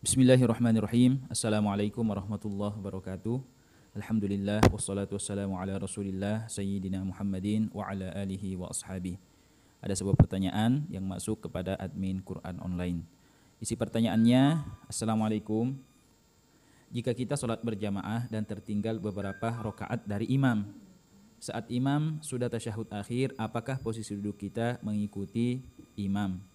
Bismillahirrahmanirrahim. Assalamualaikum warahmatullahi wabarakatuh. Alhamdulillah wassalatu wassalamu ala Rasulillah Sayyidina Muhammadin wa ala alihi wa ashabihi. Ada sebuah pertanyaan yang masuk kepada admin Quran online. Isi pertanyaannya, Assalamualaikum. Jika kita sholat berjamaah dan tertinggal beberapa rakaat dari imam, saat imam sudah tasyahud akhir, apakah posisi duduk kita mengikuti imam?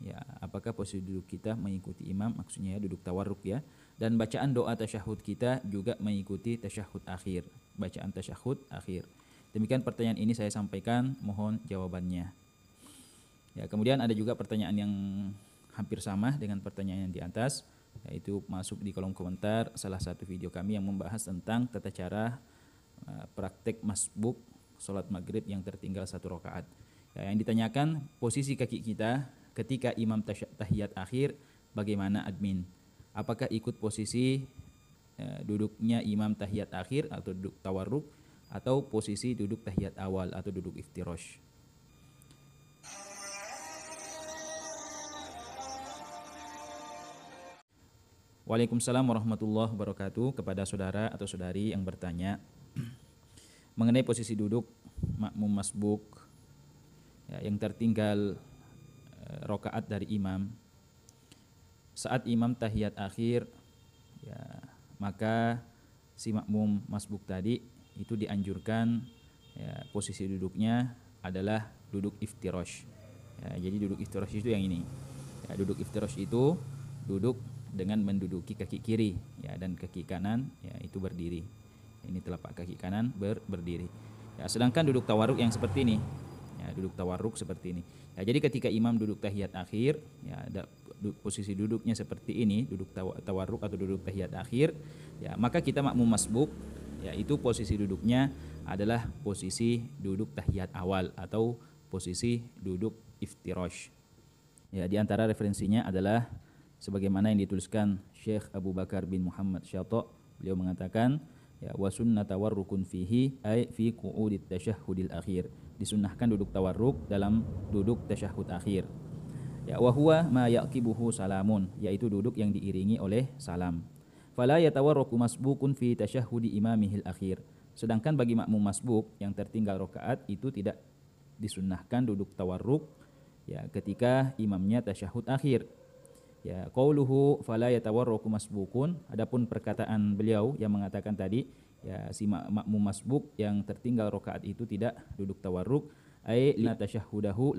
Ya, apakah posisi duduk kita mengikuti imam, maksudnya ya duduk tawarruk ya. Dan bacaan doa tasyahud kita juga mengikuti tasyahud akhir, bacaan tasyahud akhir. Demikian pertanyaan ini saya sampaikan, mohon jawabannya. Ya, kemudian ada juga pertanyaan yang hampir sama dengan pertanyaan yang di atas, yaitu masuk di kolom komentar salah satu video kami yang membahas tentang tata cara praktek masbuk sholat maghrib yang tertinggal satu rakaat. Ya, yang ditanyakan posisi kaki kita ketika imam tahiyat akhir bagaimana admin? Apakah ikut posisi duduknya imam tahiyat akhir atau duduk tawarruk, atau posisi duduk tahiyat awal atau duduk iftirash? Waalaikumsalam warahmatullahi wabarakatuh. Kepada saudara atau saudari yang bertanya mengenai posisi duduk makmum masbuk ya, yang tertinggal rakaat dari imam saat imam tahiyat akhir ya, maka si makmum masbuk tadi itu dianjurkan ya, posisi duduknya adalah duduk iftirash ya, jadi duduk iftirash itu yang ini ya, duduk iftirash itu duduk dengan menduduki kaki kiri ya, dan kaki kanan ya, itu berdiri. Ini telapak kaki kanan berdiri ya, sedangkan duduk tawarruk yang seperti ini ya, duduk tawarruk seperti ini ya, jadi ketika imam duduk tahiyat akhir ya, ada posisi duduknya seperti ini, duduk tawarruk atau duduk tahiyat akhir ya, maka kita makmum masbuk ya, itu posisi duduknya adalah posisi duduk tahiyat awal atau posisi duduk iftirash ya. Di antara referensinya adalah sebagaimana yang dituliskan Syekh Abu Bakar bin Muhammad Syato', beliau mengatakan ya, wa sunnah tawarrukun fihi ay fi qu'udit tasyahhudil akhir, disunnahkan duduk tawarruk dalam duduk tasyahud akhir ya, wa huwa ma yaqibuhu salamun, yaitu duduk yang diiringi oleh salam. Fala yatawarraku masbukun fi tasyahhudi imamihil akhir, sedangkan bagi makmum masbuk yang tertinggal rakaat itu tidak disunnahkan duduk tawarruk ya, ketika imamnya tasyahud akhir ya. Qauluhu fala yatawarraku masbukun, adapun perkataan beliau yang mengatakan tadi ya, si makmum masbuk yang tertinggal rakaat itu tidak duduk tawarruk, ai la tasyahhudahu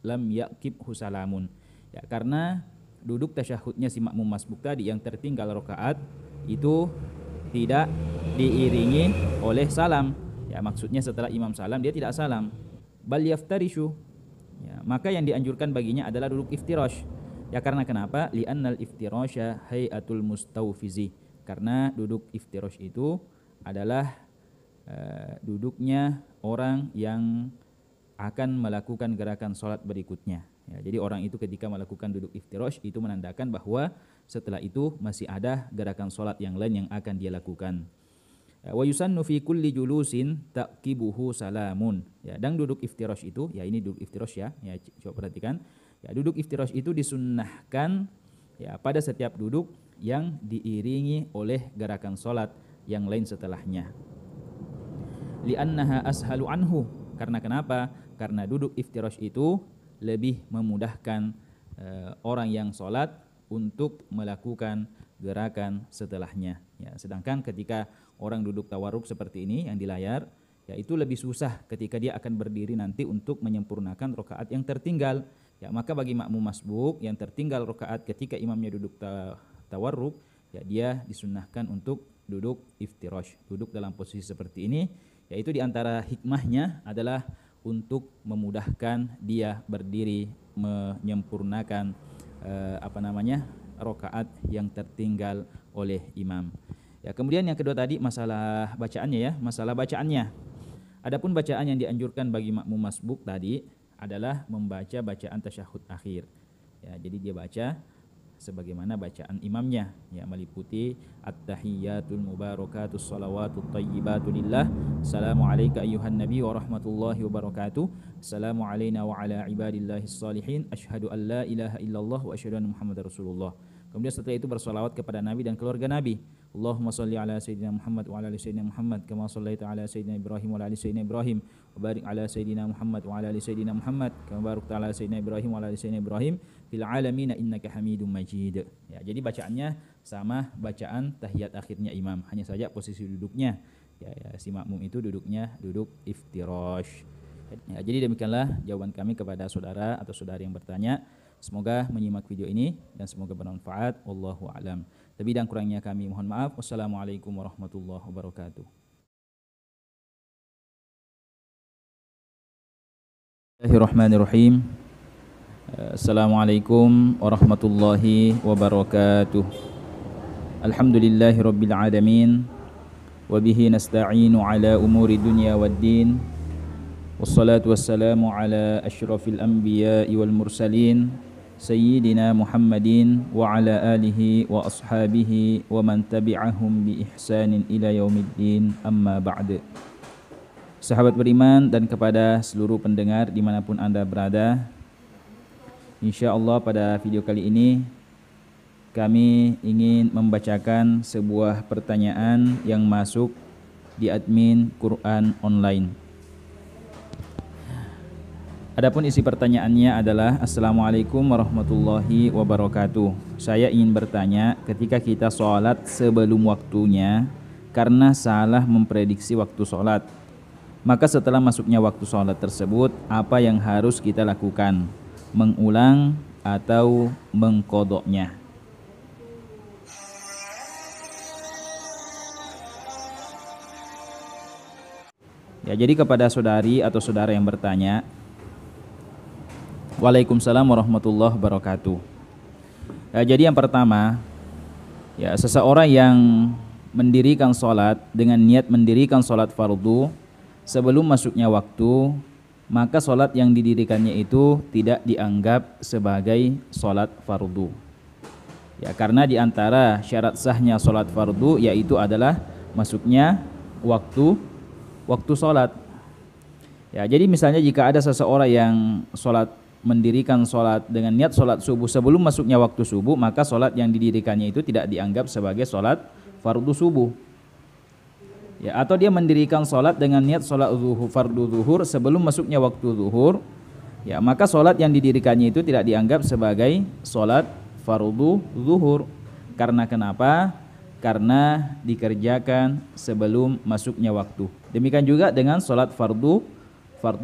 lam yaqibhu salamun ya, karena duduk tasyahudnya si makmum masbuk tadi yang tertinggal rakaat itu tidak diiringi oleh salam ya, maksudnya setelah imam salam dia tidak salam, bal yaftarishu ya, maka yang dianjurkan baginya adalah duduk iftirash ya. Karena kenapa? Li'annal iftirasha hayatul mustawfizi, karena duduk iftirash itu adalah duduknya orang yang akan melakukan gerakan sholat berikutnya ya. Jadi orang itu ketika melakukan duduk iftirash itu menandakan bahwa setelah itu masih ada gerakan sholat yang lain yang akan dia lakukan. Wa yusannu fi kulli julusin taqibuhu salamun ya, dan duduk iftirash itu ya, ini duduk iftirash ya, coba perhatikan ya, duduk iftirash itu disunnahkan ya pada setiap duduk yang diiringi oleh gerakan sholat yang lain setelahnya. Li'annaha ashalu anhu, karena kenapa? Karena duduk iftirash itu lebih memudahkan orang yang sholat untuk melakukan gerakan setelahnya ya. Sedangkan ketika orang duduk tawarruk seperti ini yang di layar ya, itu lebih susah ketika dia akan berdiri nanti untuk menyempurnakan rakaat yang tertinggal ya. Maka bagi makmum masbuk yang tertinggal rakaat ketika imamnya duduk tawarruk ya, dia disunnahkan untuk duduk iftirash, duduk dalam posisi seperti ini, yaitu diantara hikmahnya adalah untuk memudahkan dia berdiri menyempurnakan rakaat yang tertinggal oleh imam ya. Kemudian yang kedua tadi masalah bacaannya ya, masalah bacaannya. Adapun bacaan yang dianjurkan bagi makmum masbuk tadi adalah membaca bacaan tasyahud akhir ya, jadi dia baca sebagaimana bacaan imamnya ya, meliputi at-tahiyyatul mubarakatus shalawatut thayyibatu lillah, assalamu alayka ayyuhan nabi wa rahmatullahi wa barakatuh, assalamu alayna wa ala ibadillahis salihin, asyhadu an la ilaha illallah wa asyhadu anna muhammadar rasulullah. Kemudian setelah itu bersolawat kepada Nabi dan keluarga Nabi. Allahumma sholli ala sayyidina Muhammad wa ala ali sayyidina Muhammad kama shallaita ala sayyidina Ibrahim wa ala ali sayyidina Ibrahim wa barik ala sayyidina Muhammad wa ala ali sayyidina Muhammad kama barakta ala sayyidina Ibrahim wa ala ali sayyidina Ibrahim fil alamin innaka Hamidum Majid. Ya, jadi bacaannya sama bacaan tahiyat akhirnya imam, hanya saja posisi duduknya ya, si makmum itu duduknya duduk iftirash. Ya, jadi demikianlah jawaban kami kepada saudara atau saudari yang bertanya. Semoga menyimak video ini dan semoga bermanfaat. Wallahu a'lam. Lebih dan kurangnya kami mohon maaf. Wassalamualaikum warahmatullahi wabarakatuh. Bismillahirrahmanirrahim. Assalamualaikum warahmatullahi wabarakatuh. Alhamdulillahirabbil alamin. Wa bihi nasta'inu ala umuri dunya waddin. Wassalatu wassalamu ala asyrafil anbiya'i wal mursalin Sayyidina Muhammadin wa ala alihi wa ashabihi wa man tabi'ahum bi ihsanin ila yaumiddin amma ba'd. Sahabat beriman dan kepada seluruh pendengar dimanapun Anda berada, InsyaAllah pada video kali ini kami ingin membacakan sebuah pertanyaan yang masuk di admin Quran online. Adapun isi pertanyaannya adalah Assalamualaikum warahmatullahi wabarakatuh. Saya ingin bertanya, ketika kita sholat sebelum waktunya karena salah memprediksi waktu sholat, maka setelah masuknya waktu sholat tersebut, apa yang harus kita lakukan? Mengulang atau mengqodoknya? Ya, jadi kepada saudari atau saudara yang bertanya, Waalaikumsalam warahmatullahi wabarakatuh. Ya, jadi yang pertama, ya, seseorang yang mendirikan sholat dengan niat mendirikan sholat fardu sebelum masuknya waktu, maka sholat yang didirikannya itu tidak dianggap sebagai sholat fardu. Ya, karena diantara syarat sahnya sholat fardu yaitu adalah masuknya waktu sholat. Ya, jadi misalnya jika ada seseorang yang mendirikan sholat dengan niat sholat subuh sebelum masuknya waktu subuh, maka sholat yang didirikannya itu tidak dianggap sebagai sholat fardu subuh. Ya, atau dia mendirikan sholat dengan niat sholat fardu zuhur sebelum masuknya waktu zuhur, ya, maka sholat yang didirikannya itu tidak dianggap sebagai sholat fardu zuhur. Karena kenapa? Karena dikerjakan sebelum masuknya waktu. Demikian juga dengan sholat fardu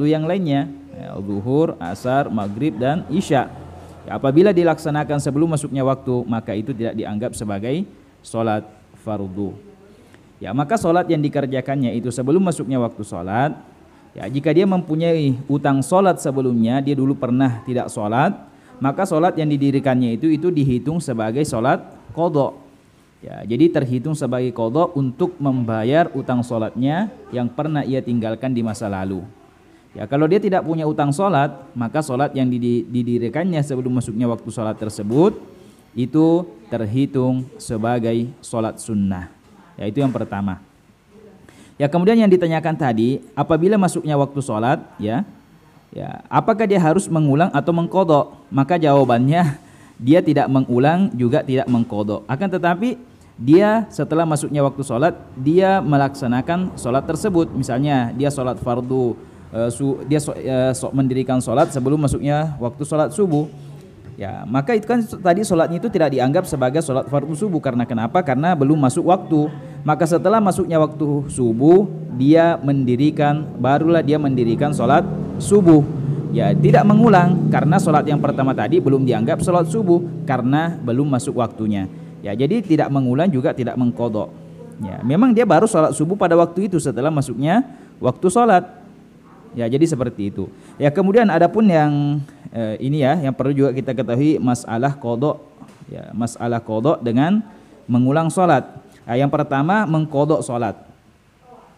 yang lainnya, ya, zuhur, asar, maghrib, dan isya. Ya, apabila dilaksanakan sebelum masuknya waktu, maka itu tidak dianggap sebagai sholat fardu. Ya, maka sholat yang dikerjakannya itu sebelum masuknya waktu sholat, ya, jika dia mempunyai utang sholat sebelumnya, dia dulu pernah tidak sholat, maka sholat yang didirikannya itu dihitung sebagai sholat qadha. Ya, jadi terhitung sebagai qadha untuk membayar utang sholatnya yang pernah ia tinggalkan di masa lalu. Ya, kalau dia tidak punya utang sholat, maka sholat yang didirikannya sebelum masuknya waktu sholat tersebut itu terhitung sebagai sholat sunnah. Ya, itu yang pertama. Ya, kemudian yang ditanyakan tadi, apabila masuknya waktu sholat, ya, apakah dia harus mengulang atau mengqadha? Maka jawabannya dia tidak mengulang juga tidak mengqadha. Akan tetapi dia setelah masuknya waktu sholat, dia melaksanakan sholat tersebut. Misalnya dia sholat fardu, mendirikan sholat sebelum masuknya waktu sholat subuh, ya, maka itu kan tadi sholatnya itu tidak dianggap sebagai sholat fardu subuh. Karena kenapa? Karena belum masuk waktu. Maka setelah masuknya waktu subuh, barulah dia mendirikan sholat subuh. Ya, tidak mengulang karena sholat yang pertama tadi belum dianggap sholat subuh karena belum masuk waktunya. Ya, jadi tidak mengulang juga tidak mengqadha. Ya, memang dia baru sholat subuh pada waktu itu setelah masuknya waktu sholat. Ya, jadi seperti itu. Ya, kemudian adapun yang ini ya, yang perlu juga kita ketahui masalah qadha. Ya, masalah qadha dengan mengulang sholat. Nah, yang pertama mengqadha sholat.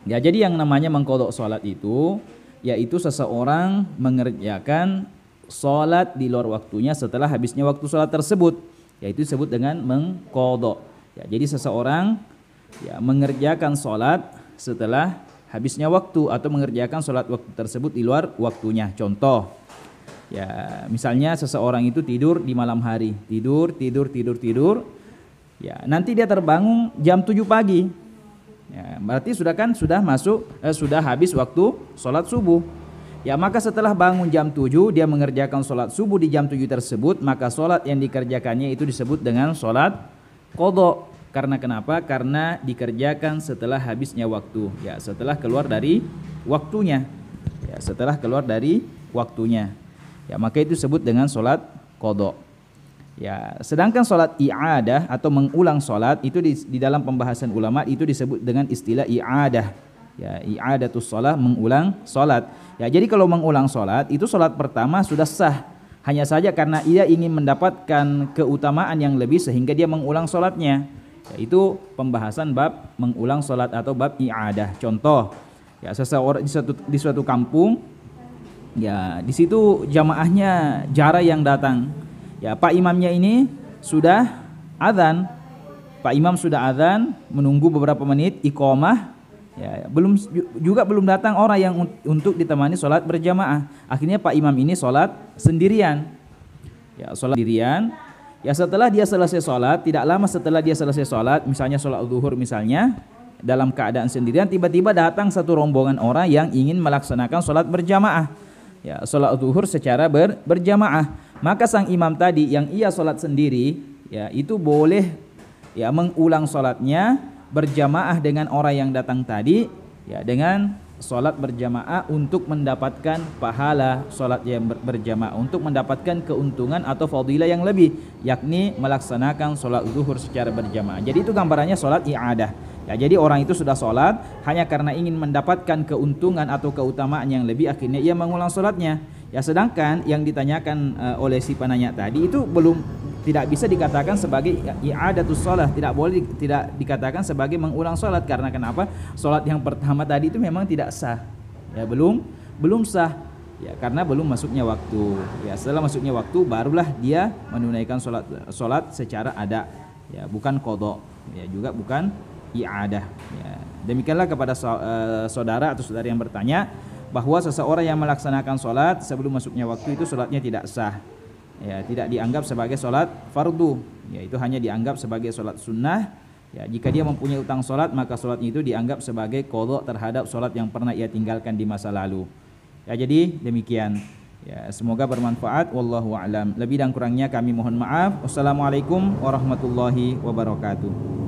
Ya, jadi yang namanya mengqadha sholat itu yaitu seseorang mengerjakan sholat di luar waktunya setelah habisnya waktu sholat tersebut, yaitu disebut dengan mengqadha. Ya, jadi seseorang ya mengerjakan sholat setelah habisnya waktu atau mengerjakan sholat waktu tersebut di luar waktunya. Contoh, Ya, misalnya seseorang itu tidur di malam hari, tidur. Ya, nanti dia terbangun jam 7 pagi. Ya, berarti sudah habis waktu sholat subuh. Ya, maka setelah bangun jam 7 dia mengerjakan sholat subuh di jam 7 tersebut, maka sholat yang dikerjakannya itu disebut dengan sholat qadha. Karena kenapa? Karena dikerjakan setelah habisnya waktu. Ya, setelah keluar dari waktunya. Ya, setelah keluar dari waktunya. Ya, maka itu disebut dengan sholat qadha. Ya, sedangkan sholat i'adah atau mengulang sholat itu di dalam pembahasan ulama itu disebut dengan istilah i'adah. Ya, i'adatus sholat, mengulang sholat. Ya, jadi kalau mengulang sholat itu sholat pertama sudah sah. Hanya saja karena ia ingin mendapatkan keutamaan yang lebih sehingga dia mengulang sholatnya. Yaitu pembahasan bab mengulang sholat atau bab i'adah. Contoh, ya seseorang di suatu kampung, ya di situ jamaahnya jarang yang datang. Ya, Pak Imamnya ini sudah adzan. Pak Imam sudah adzan, menunggu beberapa menit iqamah. Ya, belum datang orang yang untuk ditemani sholat berjamaah. Akhirnya Pak Imam ini sholat sendirian. Ya, sholat sendirian. Ya, setelah dia selesai sholat, tidak lama setelah dia selesai sholat, misalnya sholat zuhur misalnya, dalam keadaan sendirian, tiba-tiba datang satu rombongan orang yang ingin melaksanakan sholat berjamaah. Ya, sholat zuhur secara berjamaah. Maka sang imam tadi yang ia sholat sendiri, ya itu boleh ya mengulang sholatnya berjamaah dengan orang yang datang tadi, ya dengan sholat berjamaah untuk mendapatkan pahala sholat yang berjamaah, untuk mendapatkan keuntungan atau fadilah yang lebih, yakni melaksanakan sholat zuhur secara berjamaah. Jadi itu gambarannya sholat i'adah. Ya, jadi orang itu sudah sholat hanya karena ingin mendapatkan keuntungan atau keutamaan yang lebih, akhirnya ia mengulang sholatnya. Ya, sedangkan yang ditanyakan oleh si penanya tadi itu tidak bisa dikatakan sebagai i'adatus sholat, tidak dikatakan sebagai mengulang sholat. Karena kenapa? Sholat yang pertama tadi itu memang tidak sah. Ya, belum sah. Ya, karena belum masuknya waktu. Ya, setelah masuknya waktu barulah dia menunaikan sholat secara ada. Ya, bukan qadha. Ya, juga bukan i'adah. Ya, demikianlah kepada saudara atau saudari yang bertanya bahwa seseorang yang melaksanakan sholat sebelum masuknya waktu itu sholatnya tidak sah. Ya, tidak dianggap sebagai sholat fardu. Ya, itu hanya dianggap sebagai sholat sunnah. Ya, jika dia mempunyai utang sholat, maka sholatnya itu dianggap sebagai qadha terhadap sholat yang pernah ia tinggalkan di masa lalu. Ya, jadi demikian. Ya, semoga bermanfaat. Wallahu a'lam. Lebih dan kurangnya kami mohon maaf. Wassalamualaikum warahmatullahi wabarakatuh.